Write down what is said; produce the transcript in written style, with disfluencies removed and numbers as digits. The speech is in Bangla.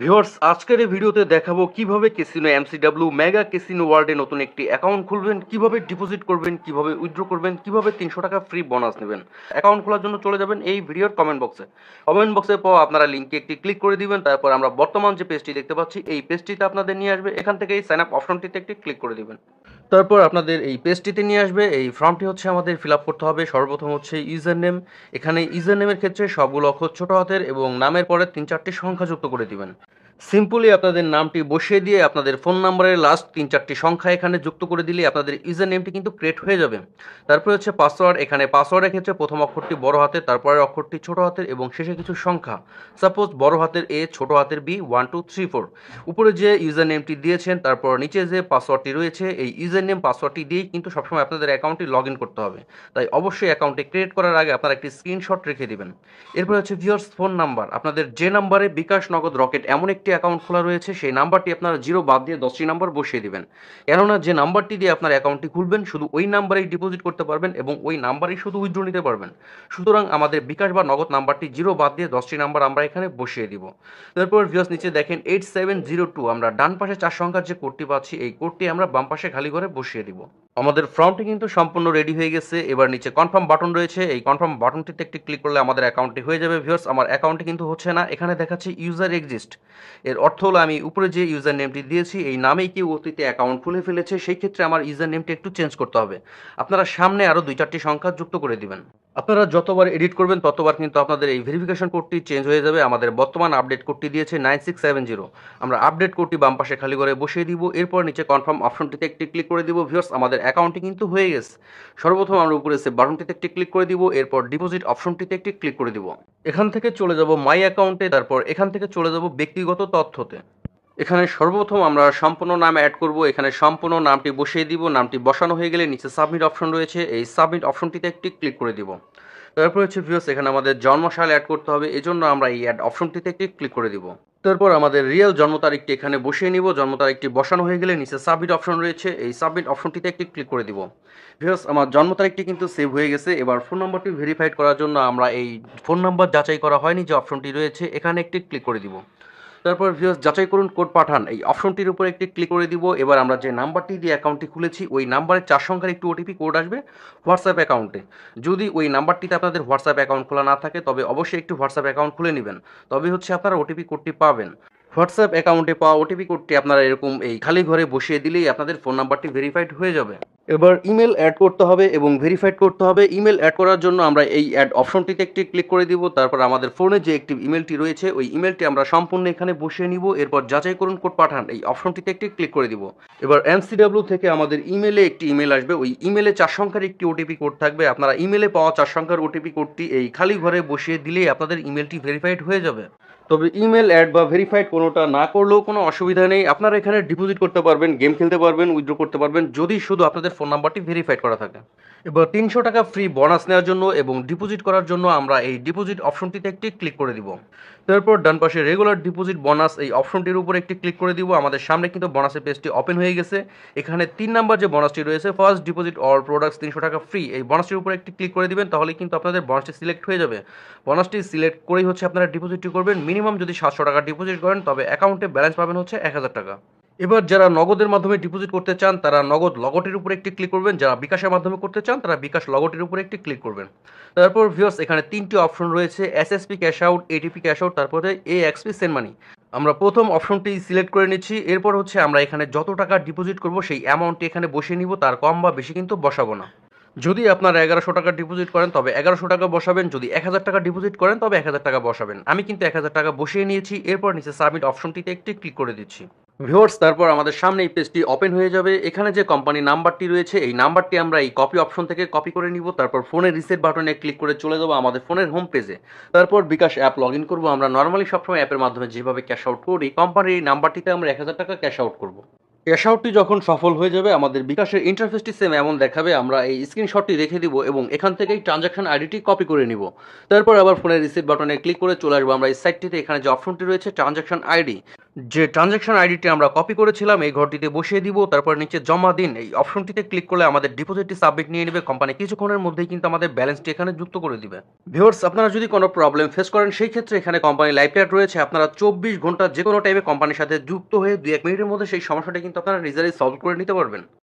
ভিউয়ার্স, আজকের এই ভিডিওতে দেখাবো কিভাবে ক্যাসিনো এমসিডব্লিউ মেগা ক্যাসিনো ওয়ার্ল্ডে নতুন একটি অ্যাকাউন্ট খুলবেন, কিভাবে ডিপোজিট করবেন, কিভাবে উইথড্র করবেন, কিভাবে 300 টাকা ফ্রি বোনাস নেবেন। অ্যাকাউন্ট খোলার জন্য চলে যাবেন এই ভিডিওর কমেন্ট বক্সে। কমেন্ট বক্সে পর আপনারা লিঙ্কে একটি ক্লিক করে দিবেন। তারপর আমরা বর্তমান যে পেজটি দেখতে পাচ্ছি এই পেজটিতে আপনাদের নিয়ে আসবে। এখান থেকে এই সাইন আপ অপশনটিতে একটি ক্লিক করে দিবেন। তারপর আপনাদের এই পেজটিতে নিয়ে আসবে। এই ফর্মটি হচ্ছে আমাদের ফিল আপ করতে হবে। সর্বপ্রথম হচ্ছে ইউজার নেম। এখানে ইউজার নেমের ক্ষেত্রে সবগুলো অক্ষর ছোট হাতের এবং নামের পরে 3-4টি সংখ্যা যুক্ত করে দিবেন। সিম্পলি আপনাদের নামটি বসিয়ে দিয়ে আপনাদের ফোন নাম্বারের লাস্ট 3-4টি সংখ্যা এখানে যুক্ত করে দিলে আপনাদের ইউজার নেমটি কিন্তু ক্রিয়েট হয়ে যাবে। তারপরে হচ্ছে পাসওয়ার্ড। এখানে পাসওয়ার্ডের ক্ষেত্রে প্রথম অক্ষরটি বড় হাতের, তারপরের অক্ষরটি ছোট হাতের এবং শেষে কিছু সংখ্যা। সাপোজ বড় হাতের এ, ছোট হাতের বি, 1 2 3 4। উপরে যে ইউজার নেমটি দিয়েছেন তারপর নিচে যে পাসওয়ার্ডটি রয়েছে এই ইউজার নেম পাসওয়ার্ডটি দিয়েই কিন্তু সবসময় আপনাদের অ্যাকাউন্টটি লগ ইন করতে হবে। তাই অবশ্যই অ্যাকাউন্টটি ক্রিয়েট করার আগে আপনারা একটি স্ক্রিনশট রেখে দিবেন। এরপর হচ্ছে ভিউয়ার্স ফোন নাম্বার। আপনাদের যে নাম্বারে বিকাশ, নগদ, রকেট এমন একটি অ্যাকাউন্ট খোলা রয়েছে সেই নাম্বারটি আপনারা 0 বাদ দিয়ে 10টি নাম্বার বসিয়ে দিবেন। কেননা যে নাম্বারটি দিয়ে আপনার অ্যাকাউন্টটি খুলবেন শুধু ওই নাম্বারেই ডিপোজিট করতে পারবেন এবং ওই নাম্বারেই শুধু উইথড্র নিতে পারবেন। সুতরাং আমাদের বিকাশ বা নগদ নাম্বারটি 0 বাদ দিয়ে 10টি নাম্বার আমরা এখানে বসিয়ে দিব। তারপর ভিউয়ার্স নিচে দেখেন 8702, আমরা ডান পাশে 4 সংখ্যার যে কোডটি পাচ্ছি এই কোডটি আমরা বাম পাশে খালি করে বসিয়ে দিব। আমাদের ফর্মটি কিন্তু সম্পূর্ণ রেডি হয়ে গেছে। এবার নিচে কনফার্ম বাটন রয়েছে, এই কনফার্ম বাটনটিতে একটি ক্লিক করলে আমাদের অ্যাকাউন্টটি হয়ে যাবে। ভিউয়ার্স আমার অ্যাকাউন্টটি কিন্তু হচ্ছে না, এখানে দেখাচ্ছে ইউজার এক্সিস্ট। এর অর্থ হলো আমি উপরে যে ইউজার নেমটি দিয়েছি এই নামেই কেউ অতীতে অ্যাকাউন্ট খুলে ফেলেছে, সেই ক্ষেত্রে আমার ইউজার নেমটি একটু চেঞ্জ করতে হবে। আপনারা সামনে আরও 2-4টি সংখ্যা যুক্ত করে দিবেন। আপনারা যতবার এডিট করবেন ততবার কিন্তু আপনাদের এই ভেরিফিকেশন কোডটি চেঞ্জ হয়ে যাবে। আমাদের বর্তমান আপডেট কোডটি দিয়েছে 9670। আমরা আপডেট কোডটি বাম পাশে খালি করে বসিয়ে দিব। এরপর নিচে কনফার্ম অপশনটিতে একটি ক্লিক করে দিব। ভিউয়ার্স আমাদের অ্যাকাউন্টটি কিন্তু হয়ে গেছে। সর্বপ্রথম আমরা উপরে সেভ বাটনটিতে একটি ক্লিক করে দিব। এরপর ডিপোজিট অপশনটিতে একটি ক্লিক করে দিব। এখান থেকে চলে যাব মাই অ্যাকাউন্টে, তারপর এখান থেকে চলে যাব ব্যক্তিগত তথ্যতে। এখানে সর্বপ্রথম আমরা সম্পূর্ণ নাম অ্যাড করব। এখানে সম্পূর্ণ নামটি বসিয়ে দিব। নামটি বসানো হয়ে গেলে নিচে সাবমিট অপশন রয়েছে, এই সাবমিট অপশনটিতে একটি ক্লিক করে দিব। তারপর হচ্ছে ভিউয়ার্স এখানে আমাদের জন্মসাল অ্যাড করতে হবে, এজন্য আমরা এই অ্যাড অপশনটিতে একটি ক্লিক করে দিব। তারপর আমাদের রিয়েল জন্ম তারিখটি এখানে বসিয়ে নিব। জন্ম তারিখটি বসানো হয়ে গেলে নিচে সাবমিট অপশন রয়েছে, এই সাবমিট অপশনটিতে একটি ক্লিক করে দিব। ভিউয়ার্স আমার জন্ম তারিখটি কিন্তু সেভ হয়ে গেছে। এবার ফোন নাম্বারটি ভেরিফাইড করার জন্য আমরা এই ফোন নাম্বার যাচাই করা হয়নি যে অপশনটি রয়েছে এখানে একটি ক্লিক করে দিব। তারপর ভিউয়ার্স যাচাই করুন কোড পাঠান, এই অপশনটির উপর একটি ক্লিক করে দিব। এবার আমরা যে নাম্বারটি দিয়ে অ্যাকাউন্টটি খুলেছি ওই নাম্বারে 4 সংখ্যার একটি ওটিপি কোড আসবে হোয়াটসঅ্যাপ অ্যাকাউন্টে। যদি ওই নাম্বারটিতে আপনাদের হোয়াটসঅ্যাপ অ্যাকাউন্ট খোলা না থাকে তবে অবশ্যই একটি হোয়াটসঅ্যাপ অ্যাকাউন্ট খুলে নেবেন, তবে হচ্ছে আপনারা ওটিপি কোডটি পাবেন। হোয়াটসঅ্যাপ অ্যাকাউন্টে পাওয়া ওটিপি কোডটি আপনারা এরকম এই খালি ঘরে বসিয়ে দিলেই আপনাদের ফোন নাম্বারটি ভেরিফাইড হয়ে যাবে। এবার ইমেল অ্যাড করতে হবে এবং ভেরিফাইড করতে হবে। ইমেল অ্যাড করার জন্য আমরা এই অ্যাড অপশনটিতে একটি ক্লিক করে দিব। তারপর আমাদের ফোনে যে একটি ইমেলটি রয়েছে ওই ইমেলটি আমরা সম্পূর্ণ এখানে বসিয়ে নিব। এরপর যাচাই করুন কোড পাঠান, এই অপশনটিতে একটি ক্লিক করে দিব। এবার এমসিডব্লিউ থেকে আমাদের ইমেলে একটি ইমেল আসবে, ওই ইমেলে 4 সংখ্যার একটি ওটিপি কোড থাকবে। আপনারা ইমেলে পাওয়া 4 সংখ্যার ওটিপি কোডটি এই খালি ঘরে বসিয়ে দিলেই আপনাদের ইমেলটি ভেরিফাইড হয়ে যাবে। তবে ইমেল অ্যাড বা ভেরিফাইড কোনোটা না করলেও কোনো অসুবিধা নেই, আপনারা এখানে ডিপোজিট করতে পারবেন, গেম খেলতে পারবেন, উইথড্র করতে পারবেন যদি শুধু আপনাদের ফোন নাম্বারটি ভেরিফাইড করা থাকে। এবার 300 টাকা ফ্রি বোনাস নেওয়ার জন্য এবং ডিপোজিট করার জন্য আমরা এই ডিপোজিট অপশনটিতে একটি ক্লিক করে দিব। তারপর ডান পাশে রেগুলার ডিপোজিট বোনাস এই অপশনটির উপর একটি ক্লিক করে দিব। আমাদের সামনে কিন্তু বোনাসের পেজটি ওপেন হয়ে গেছে। এখানে 3 নাম্বার যে বোনাসটি রয়েছে ফার্স্ট ডিপোজিট অল প্রোডাক্টস 300 টাকা ফ্রি, এই বোনাসটির উপর একটি ক্লিক করে দিবেন, তাহলে কিন্তু আপনাদের বোনাসটি সিলেক্ট হয়ে যাবে। বোনাসটি সিলেক্ট করেই হচ্ছে আপনারা ডিপোজিটটি করবেন। মিনিমাম যদি 700 টাকা ডিপোজিট করেন তবে অ্যাকাউন্টে ব্যালেন্স পাবেন হচ্ছে 1000 টাকা। এবার যারা নগদের মাধ্যমে ডিপোজিট করতে চান তারা নগদ লগোটির উপর একটি ক্লিক করবেন, যারা বিকাশের মাধ্যমে করতে চান তারা বিকাশ লগোটির উপর একটি ক্লিক করবেন। তারপর ভিউয়ার্স এখানে 3টি অপশন রয়েছে, SSP cash out, ATP cash out, তারপরে এএক্সপি সেন্ড মানি। আমরা প্রথম অপশনটি সিলেক্ট করে নিচ্ছি। এরপর হচ্ছে আমরা এখানে যত টাকা ডিপোজিট করব সেই অ্যামাউন্টটি এখানে বসিয়ে নিব, তার কম বা বেশি কিন্তু বসাবো না। যদি আপনারা 1100 টাকা ডিপোজিট করেন তবে 1100 টাকা বসাবেন, যদি 1000 টাকা ডিপোজিট করেন তবে 1000 টাকা বসাবেন। আমি কিন্তু 1000 টাকা বসিয়ে নিয়েছি। এরপর নিচে সাবমিট অপশনটিতে একটি ক্লিক করে দিচ্ছি। ভিউয়ার্স তারপর আমাদের সামনে এই পেজটি ওপেন হয়ে যাবে। এখানে যে কোম্পানি নাম্বারটি রয়েছে এই নাম্বারটি আমরা এই কপি অপশন থেকে কপি করে নিব। তারপর ফোনের রিসেট বাটনে ক্লিক করে চলে যাব আমাদের ফোনের হোম পেজে। তারপর বিকাশ অ্যাপ লগ ইন করবো। আমরা নর্মালি সবসময় অ্যাপের মাধ্যমে যেভাবে ক্যাশ আউট করি কোম্পানির এই নাম্বারটিতে আমরা 1000 টাকা ক্যাশ আউট করব। ক্যাশ আউটটি যখন সফল হয়ে যাবে আমাদের বিকাশের ইন্টারফেসটি সেম এমন দেখাবে। আমরা এই স্ক্রিনশটটি রেখে দিব এবং এখান থেকেই ট্রানজাকশন আইডিটি কপি করে নিব। তারপর আবার ফোনের রিসিট বাটনে ক্লিক করে চলে আসবো আমরা এই সাইটটিতে। এখানে যে অপশনটি রয়েছে ট্রানজাকশন আইডি, যে ট্রানজ্যাকশন আইডিটি আমরা কপি করেছিলাম এই ঘরটিতে বসিয়ে দিব, তারপর নিচে জমা দিন এই অপশনটিতে ক্লিক করলে আমাদের ডিপোজিটটি সাবমিট নিয়ে নেবে কোম্পানি, কিছুক্ষণের মধ্যেই কিন্তু আমাদের ব্যালেন্সটি এখানে যুক্ত করে দিবে। ভিউয়ার্স, আপনারা যদি কোনো প্রবলেম ফেস করেন সেই ক্ষেত্রে এখানে কোম্পানি লাইভ চ্যাট রয়েছে, আপনারা 24 ঘন্টা যে কোনো টাইমে কোম্পানির সাথে যুক্ত হয়ে 2-1 মিনিটের মধ্যে সেই সমস্যাটা কিন্তু আপনারা নিজেরাই সলভ করে নিতে পারবেন।